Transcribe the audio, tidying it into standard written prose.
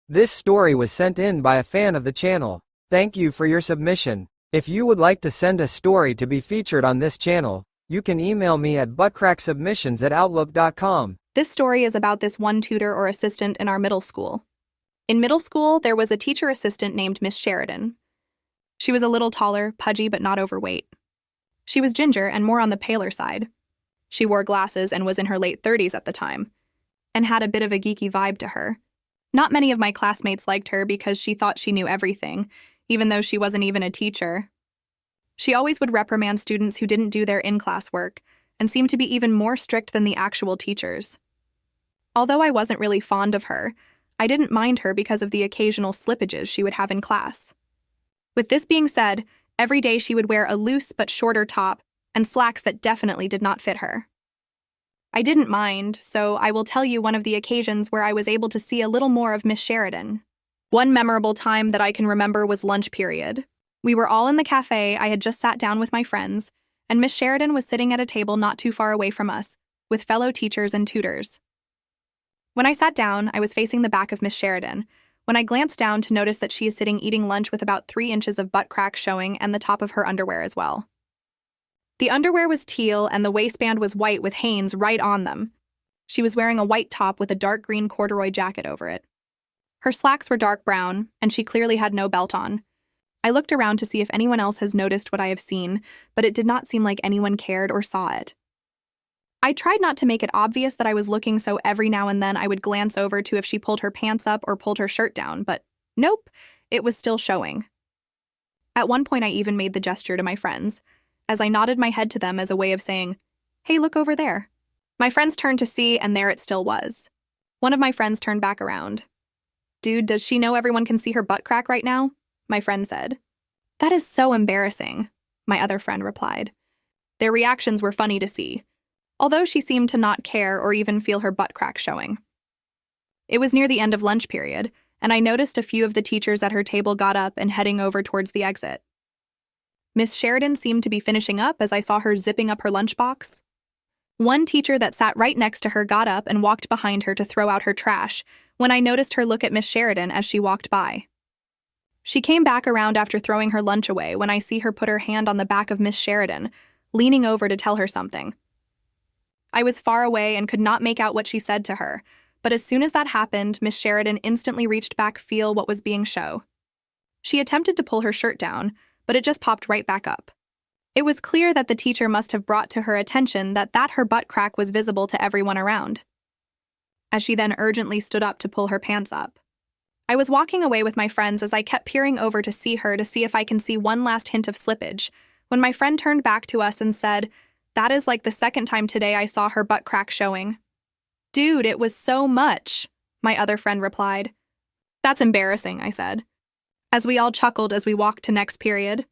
This story was sent in by a fan of the channel. Thank you for your submission. If you would like to send a story to be featured on this channel, you can email me at buttcracksubmissions@outlook.com. This story is about this one tutor or assistant in our middle school. In middle school, there was a teacher assistant named Miss Sheridan. She was a little taller, pudgy, but not overweight. She was ginger and more on the paler side. She wore glasses and was in her late 30s at the time, and had a bit of a geeky vibe to her. Not many of my classmates liked her because she thought she knew everything, even though she wasn't even a teacher. She always would reprimand students who didn't do their in-class work, and seemed to be even more strict than the actual teachers. Although I wasn't really fond of her, I didn't mind her because of the occasional slippages she would have in class. With this being said, every day she would wear a loose but shorter top and slacks that definitely did not fit her. I didn't mind, so I will tell you one of the occasions where I was able to see a little more of Miss Sheridan. One memorable time that I can remember was lunch period. We were all in the cafe. I had just sat down with my friends, and Miss Sheridan was sitting at a table not too far away from us, with fellow teachers and tutors. When I sat down, I was facing the back of Miss Sheridan, when I glanced down to notice that she is sitting eating lunch with about 3 inches of butt crack showing and the top of her underwear as well. The underwear was teal and the waistband was white with Hanes right on them. She was wearing a white top with a dark green corduroy jacket over it. Her slacks were dark brown, and she clearly had no belt on. I looked around to see if anyone else has noticed what I have seen, but it did not seem like anyone cared or saw it. I tried not to make it obvious that I was looking, so every now and then I would glance over to if she pulled her pants up or pulled her shirt down, but nope, it was still showing. At one point I even made the gesture to my friends, as I nodded my head to them as a way of saying, "Hey, look over there." My friends turned to see, and there it still was. One of my friends turned back around. "Dude, does she know everyone can see her butt crack right now?" my friend said. "That is so embarrassing," my other friend replied. Their reactions were funny to see, although she seemed to not care or even feel her butt crack showing. It was near the end of lunch period, and I noticed a few of the teachers at her table got up and heading over towards the exit. Miss Sheridan seemed to be finishing up as I saw her zipping up her lunchbox. One teacher that sat right next to her got up and walked behind her to throw out her trash when I noticed her look at Miss Sheridan as she walked by. She came back around after throwing her lunch away when I see her put her hand on the back of Miss Sheridan, leaning over to tell her something. I was far away and could not make out what she said to her, but as soon as that happened, Miss Sheridan instantly reached back to feel what was being shown. She attempted to pull her shirt down, but it just popped right back up. It was clear that the teacher must have brought to her attention that her butt crack was visible to everyone around, as she then urgently stood up to pull her pants up. I was walking away with my friends as I kept peering over to see her to see if I can see one last hint of slippage, when my friend turned back to us and said, "That is like the second time today I saw her butt crack showing." "Dude, it was so much," my other friend replied. "That's embarrassing," I said, as we all chuckled as we walked to next period.